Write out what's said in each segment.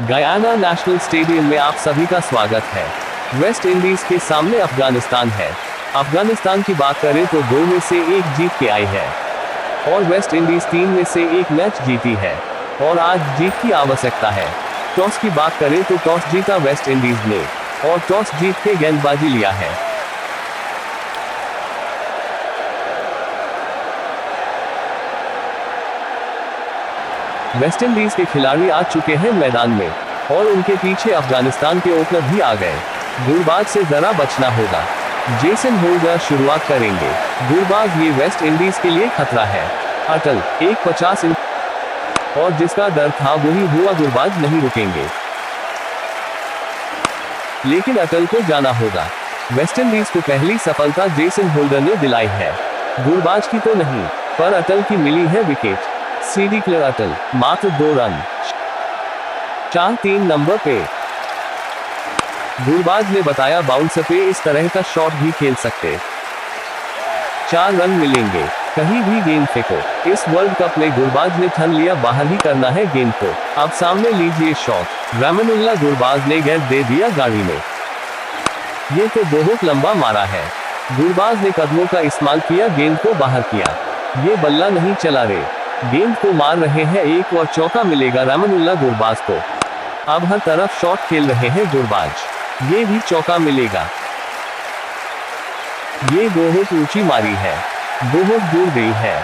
Guyana national stadium में आप सभी का स्वागत है। वेस्ट इंडीज के सामने अफगानिस्तान है। अफगानिस्तान की बात करें तो 2 में से 1 जीत के आई है और वेस्ट इंडीज 3 में से 1 मैच जीती है और आज जीत की आवश्यकता है। टॉस की बात करें तो टॉस जीता वेस्ट इंडीज ने और टॉस जीत के गेंदबाजी लिया है। वेस्ट इंडीज के खिलाड़ी आ चुके हैं मैदान में और उनके पीछे अफगानिस्तान के ओपनर भी आ गए। गुरबाज से जरा बचना होगा। जेसन होल्डर शुरुआत करेंगे। गुरबाज ये वेस्ट इंडीज के लिए खतरा है। अटल 150 इंच और जिसका डर था वही हुआ। गुरबाज नहीं रुकेंगे लेकिन अटल को जाना होगा। वेस्ट इंडीज को पहली सफलता जेसन होल्डर ने दिलाई है। गुरबाज की तो नहीं पर अटल की मिली है विकेट। सीडी क्लियर अटल मात्र 2 रन 4-3 नंबर पे। गुरबाज ने बताया बाउंसर पे इस तरह का शॉट भी खेल सकते। 4 रन मिलेंगे। कहीं भी गेंद फेंको। इस वर्ल्ड कप में गुरबाज ने ठान लिया बाहर ही करना है गेंद को। अब सामने लीजिए शॉट। रहमानुल्लाह गुरबाज ने गेंद दे दिया गाड़ी में। ये तो बहुत लंबा मारा है। गुरबाज ने कदमों का इस्तेमाल किया, गेंद को बाहर किया। ये बल्ला नहीं चला रे, गेंद को मार रहे हैं। एक और चौका मिलेगा रहमानुल्लाह गुरबाज को। अब हर तरफ शॉट खेल रहे हैं गुरबाज। ये भी चौका मिलेगा। ये बहुत ऊंची मारी है, बहुत दूर गई है।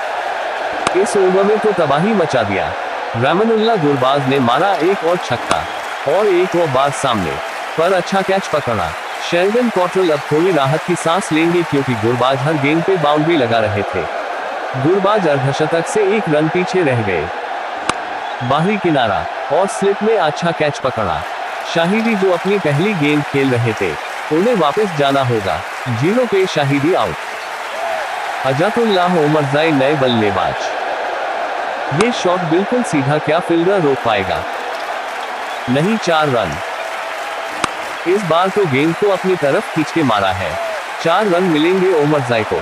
इस ओवर में तो तबाही मचा दिया। रहमानुल्लाह गुरबाज ने मारा एक और छक्का और एक और बार सामने पर अच्छा कैच पकड़ा। शेल्डन कॉटरेल अब थोड़ी राहत की सांस लेंगे क्योंकि गुरबाज हर गेंद पे बाउंड्री लगा रहे थे। गुरबाज अर्धशतक से 1 रन पीछे रह गए। बाहरी किनारा और स्लिप में अच्छा कैच पकड़ा। शाहिदी जो अपनी पहली गेंद खेल रहे थे उन्हें वापस जाना होगा। 0 पे शाहिदी आउट। अजातुल्लाह उमरजाई नए बल्लेबाज। ये शॉट बिल्कुल सीधा, क्या फील्डर रोक पाएगा? नहीं, 4 रन। इस बार तो गेंद को अपनी तरफ खींच के मारा है। 4 रन मिलेंगे उमरजाई को।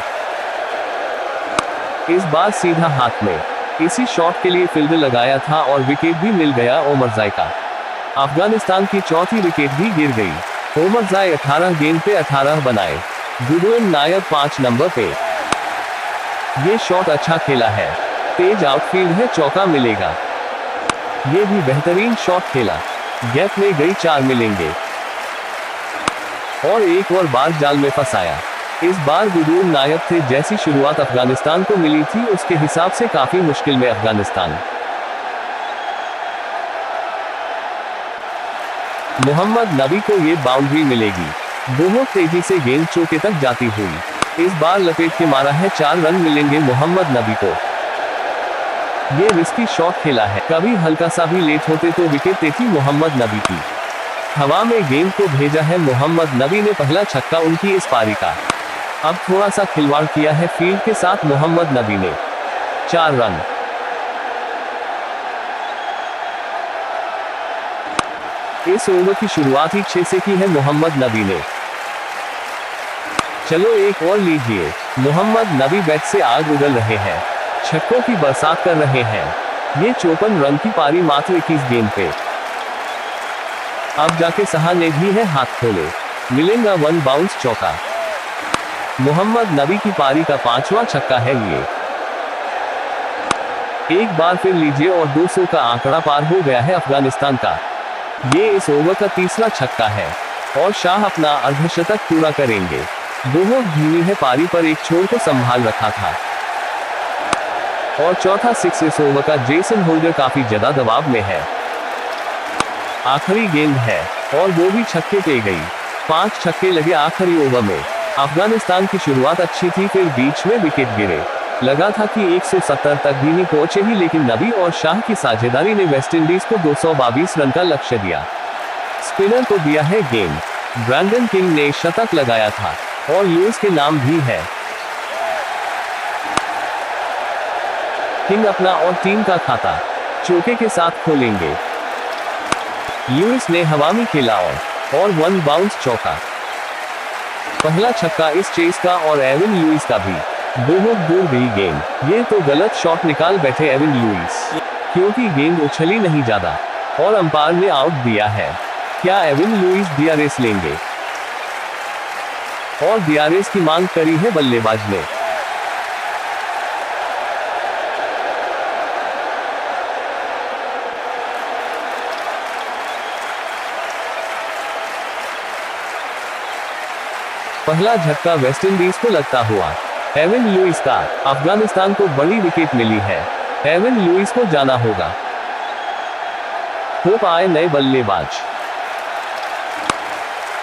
इस बार सीधा हाथ में। इसी शॉट के लिए फील्डर लगाया था और विकेट भी मिल गया उमरजाई का। अफगानिस्तान की चौथी विकेट भी गिर गई। उमरजाई 18 गेंद पे 18 बनाए। गुडविन नायब 5 नंबर पे। ये शॉट अच्छा खेला है, तेज आउटफील्ड है, चौका मिलेगा। ये भी बेहतरीन शॉट खेला, गैप में गई, 4 मिलेंगे और एक और बार जाल में फंसाया। इस बार गुडविन नायब थे। जैसी शुरुआत अफगानिस्तान को मिली थी उसके हिसाब से काफी मुश्किल में अफगानिस्तान। मोहम्मद नबी को ये बाउंड्री मिलेगी। बहुत तेजी से गेंद चौके तक जाती हुई। इस बार लपेट के मारा है, 4 रन मिलेंगे मोहम्मद नबी को। ये रिस्की शॉट खेला है, कभी हल्का सा भी लेट होते तो विकेट देती मोहम्मद नबी की। हवा में गेंद को भेजा है मोहम्मद नबी ने, पहला छक्का उनकी इस पारी का। अब थोड़ा सा खिलवाड़ किया है फील्ड के साथ मोहम्मद नबी ने। 4 रन। इस ओवर की शुरुआत ही 6 से की है मोहम्मद नबी ने। चलो एक और लीजिए। मोहम्मद नबी बैट से आग उगल रहे हैं, छक्कों की बरसात कर रहे हैं। ये 54 रन की पारी मात्र 21 गेंद पे। अब जाके सहा ने भी है हाथ खोले, मिलेगा 1 बाउंस चौका। मोहम्मद नबी की पारी का 5वां छक्का है ये। एक बार फिर लीजिए और 200 का आंकड़ा पार हो गया है अफगानिस्तान का। ये इस ओवर का 3रा छक्का है और शाह अपना अर्धशतक पूरा करेंगे। बहुत धीमी है पारी पर एक छोर को संभाल रखा था और चौथा 6 इस ओवर का। जेसन होल्डर काफी ज्यादा दबाव में है। आखिरी गेंद है और वो भी छक्के पे गई। 5 छक्के लगे आखिरी ओवर में। अफगानिस्तान की शुरुआत अच्छी थी, फिर बीच में विकेट गिरे। लगा था कि 170 तक भी नहीं पहुंचे ही, लेकिन नबी और शाह की साझेदारी ने वेस्टइंडीज को 222 रन का लक्ष्य दिया। स्पिनर को दिया है गेंद। ब्रैंडन किंग ने शतक लगाया था और लुइस के नाम भी है। किंग अपना और टीम का खाता चौके के साथ खोलेंगे। लुइस ने हवा में खेला और 1 बाउंस चौका। पहला छक्का इस चेस का और एविन लुइस का भी। बहुत दूर गई गेंद। ये तो गलत शॉट निकाल बैठे एविन लुइस, क्योंकि गेंद उछली नहीं ज्यादा। और अंपायर ने आउट दिया है। क्या एविन लुइस डीआरएस लेंगे? और डीआरएस की मांग करी है बल्लेबाज ने। पहला झटका वेस्टइंडीज को लगता हुआ। एविन लुइस का अफगानिस्तान को बड़ी विकेट मिली है। एविन लुइस को जाना होगा। होप आए नए बल्लेबाज।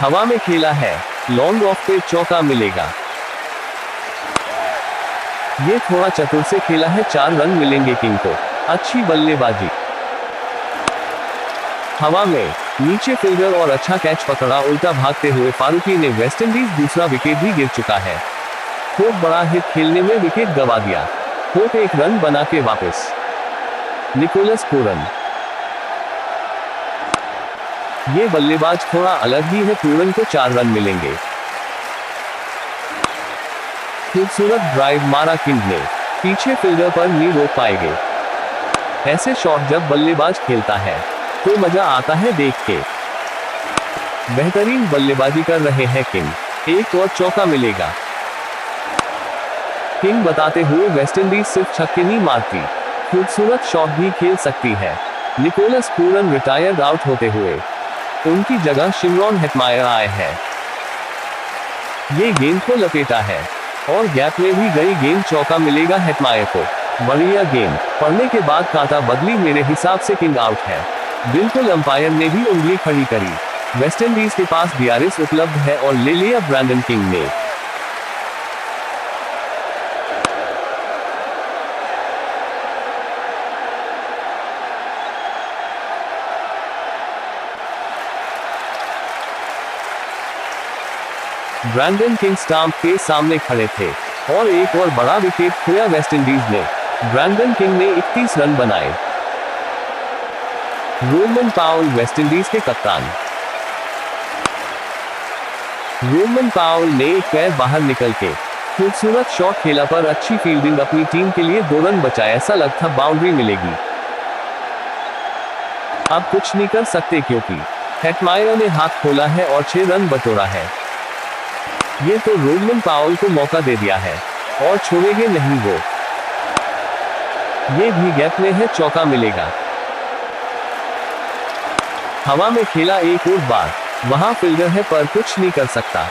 हवा में खेला है, लॉन्ग ऑफ पे चौका मिलेगा। ये थोड़ा चतुर से खेला है, 4 रन मिलेंगे किंग को। अच्छी बल्लेबाजी। हवा में नीचे फील्डर और अच्छा कैच पकड़ा, उल्टा भागते हुए फारूकी ने वेस्टइंडीज दूसरा विकेट भी गिर चुका है। होप बड़ा हिट खेलने में विकेट गवा दिया। होप 1 रन बना के वापस। Nicholas Pooran. ये बल्लेबाज थोड़ा अलग ही है, पूरन को 4 रन मिलेंगे। खूबसूरत ड्राइव मारा किंग ने, पीछे फील्डर पर नहीं रोक पाएंगे। ऐसे शॉट जब बल्लेबाज खेलता है तो मजा आता है देख के। बेहतरीन बल्लेबाजी कर रहे हैं किंग। 1 और चौका मिलेगा। किंग बताते हुए वेस्टइंडीज सिर्फ छक्के नहीं मारती, खूबसूरत शॉट भी खेल सकती है। निकोलस पूरन रिटायर्ड आउट होते हुए, उनकी जगह शिमरॉन हेटमायर आए हैं। ये गेंद को लपेटा है और गैप में भी गई गेंद, चौका मिलेगा हेटमायर को। बढ़िया गेंद पड़ने के बाद कांटा बदली, मेरे हिसाब से किंग आउट है। बिल्कुल, अंपायर ने भी उंगली खड़ी करी। वेस्टइंडीज के पास डीआरएस उपलब्ध है और ले लिया ब्रैंडन किंग ने। ब्रैंडन किंग स्टाम्प के सामने खड़े थे और एक और बड़ा विकेट खोया वेस्टइंडीज ने। ब्रैंडन किंग ने 31 रन बनाए। रोमन पाउल वेस्टइंडीज के कप्तान। रोमन पाउल ने एक पैर बाहर निकल के खूबसूरत शॉट खेला, पर अच्छी फील्डिंग अपनी टीम के लिए 2 रन बचाए। ऐसा लगता बाउंड्री मिलेगी। अब कुछ नहीं कर सकते क्योंकि हेटमायर ने हाथ खोला है और 6 रन बटोरा है। ये तो रोमन पाउल को मौका दे दिया है और छोड़ेंगे नहीं वो। ये भी गैप में है, चौका मिलेगा। हवा में खेला एक और बार, वहां फील्डर है पर कुछ नहीं कर सकता।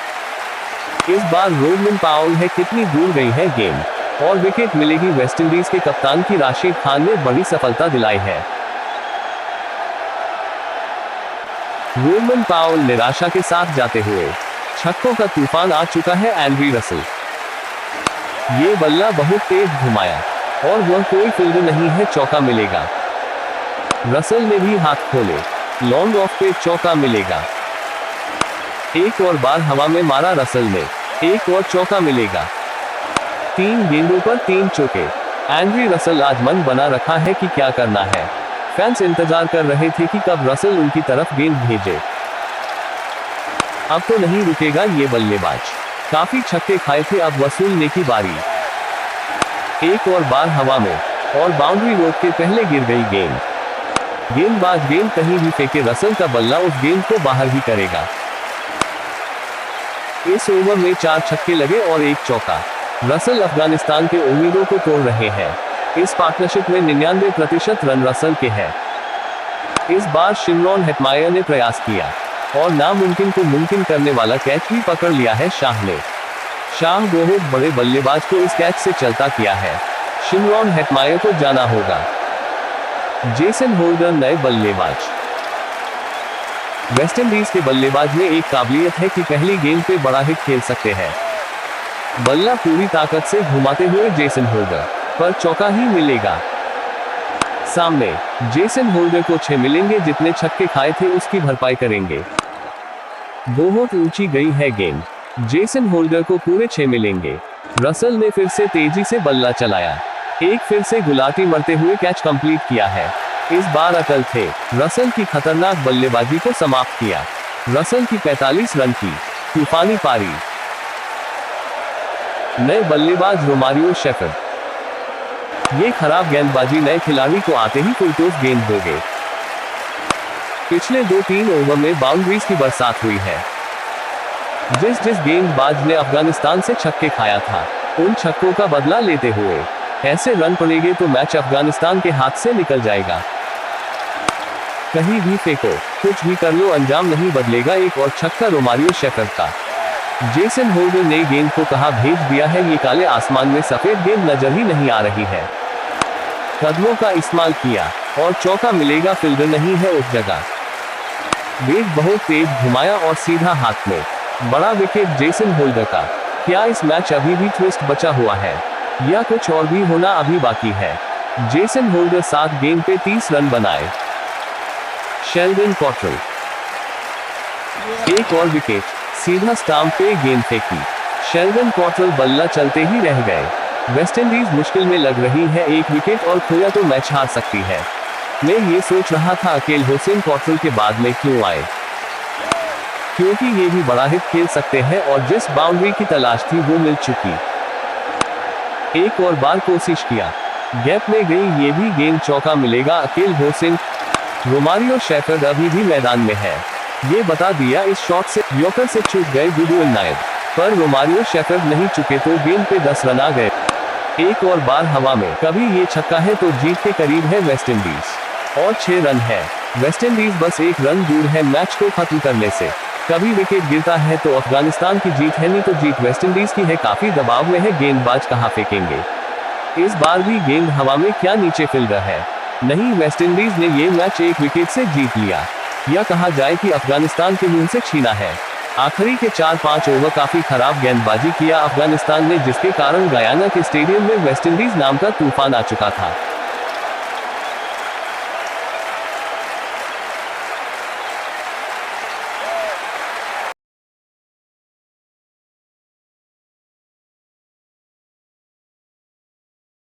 इस बार रोमन पाउल है, कितनी दूर गई है गेंद और विकेट मिलेगी। वेस्टइंडीज के कप्तान की राशिद खान ने बड़ी सफलता दिलाई है। रोमन पाउल निराशा के साथ जाते हुए, छक्कों का तूफान आ चुका है। एंड्री रसल, ये बल्ला बहुत तेज घुमाया और वह कोई फील्डर नहीं है, चौका मिलेगा। रसल ने भी हाथ खोले, लॉन्ग ऑफ पे चौका मिलेगा। एक और बार हवा में मारा रसल ने, 1 और चौका मिलेगा। 3 गेंदों पर 3 चौके। एंड्री रसल आज मन बना रखा है कि क्या करना है। फैंस इंतजार कर रहे थे कि कब रसल उनकी तरफ गेंद भेजे। अब तो नहीं रुकेगा ये बल्लेबाज। काफी छक्के खाए थे, अब वसूलने की बारी। एक और बार हवा में और बाउंड्री रोक के पहले गिर गई गेंद। गेंदबाज गेंद कहीं भी फेंके, रसल का बल्ला उस गेंद को बाहर ही करेगा। इस ओवर में 4 छक्के लगे और 1 चौका। रसल अफगानिस्तान के उम्मीदों को तोड़ रहे हैं। इस पार्टनरशिप में 99% रन रसल के हैं। इस बार शिमरॉन हेटमायर ने प्रयास किया और नामुमकिन को मुमकिन करने वाला कैच भी पकड़ लिया है शाह ने। शाह बहुत बड़े बल्लेबाज को इस कैच से चलता किया है। शिमरॉन हेटमायर को जाना होगा। जेसन होल्डर नए बल्लेबाज। वेस्टइंडीज के बल्लेबाज में एक काबिलियत है कि पहली गेंद पे बड़ा हिट खेल सकते हैं। बल्ला पूरी ताकत से घुमाते हुए जेसन होल्डर, पर चौका ही मिलेगा। सामने जेसन होल्डर को 6 मिलेंगे, जितने छक्के खाए थे उसकी भरपाई करेंगे। बहुत ऊंची गई है गेंद, जेसन होल्डर को पूरे 6 मिलेंगे। रसल ने फिर से तेजी से बल्ला चलाया, एक फिर से गुलाटी मरते हुए कैच कंप्लीट किया है। इस बार अकल थे, रसल की खतरनाक बल्लेबाजी को समाप्त किया। रसल की 45 रन की तूफानी पारी। नए बल्लेबाज रोमारियो शेफर्ड। ये खराब गेंदबाजी नए खिलाड़ी को आते ही फुलटॉस गेंद दोगे। पिछले 2-3 ओवर में बाउंड्रीज की बरसात हुई है। जिस गेंदबाज ने अफगानिस्तान से छक्के खाया था, उन छक्कों का बदला लेते हुए ऐसे रन पड़ेंगे तो मैच अफगानिस्तान के हाथ से निकल जाएगा। कहीं भी फेंको, कुछ भी कर लो, अंजाम नहीं बदलेगा। एक और छक्का रोमारियो शेफर्ड का। जेसन होल्डर ने गेंद को कहां भेज दिया है, ये काले आसमान में सफेद गेंद नजर ही नहीं आ रही है। कदमों का इस्तेमाल किया और चौका मिलेगा, फील्डर नहीं है उस जगह। वेग बहुत तेज घुमाया और सीधा हाथ में। बड़ा विकेट जेसन होल्डर का। क्या इस मैच अभी भी ट्विस्ट बचा हुआ है या कुछ और भी होना अभी बाकी है? जेसन होल्डर 7 गेंद पे 30 रन बनाए। शेल्डन कॉट्रेल एक और विकेट, सीधा स्टाम्प पे गेंद फेंकी। शेल्डन कॉट्रेल बल्ला चलते ही रह गए। वेस्टइंडीज मुश्किल में लग रही है, एक विकेट और खोया तो मैच हार सकती है। मैं ये सोच रहा था अकेल हुसैन कॉट्रेल के बाद में क्यों आए, क्योंकि ये भी बड़ा हिट खेल सकते हैं और जिस बाउंड्री की तलाश थी वो मिल चुकी। एक और बार कोशिश किया, गैप में गई, ये भी गेंद, चौका मिलेगा अकेल हुसैन। रोमारियो शेफर्ड अभी भी मैदान में है, ये बता दिया। इस शॉट से यॉर्कर से चूक गए गुडविल नायब, पर रोमारियो शेफर्ड नहीं चुके तो गेंद पे 10 रन आ गए। एक और बार हवा में, कभी ये छक्का है तो जीत के करीब है वेस्टइंडीज और 6 रन है। वेस्टइंडीज बस 1 रन दूर है मैच को खत्म करने से। कभी विकेट गिरता है तो अफगानिस्तान की जीत है, नहीं तो जीत वेस्टइंडीज की है। काफी दबाव में है, गेंदबाज कहां फेंकेंगे? इस बार भी गेंद हवा में, क्या नीचे फील्डर है? नहीं, वेस्टइंडीज ने ये मैच 1 विकेट से जीत लिया, या कहा जाए कि अफगानिस्तान के मुंह से छीना है। आखिरी के 4-5 ओवर काफी खराब गेंदबाजी किया अफगानिस्तान ने, जिसके कारण गयाना के स्टेडियम में वेस्टइंडीज नाम का तूफान आ चुका था।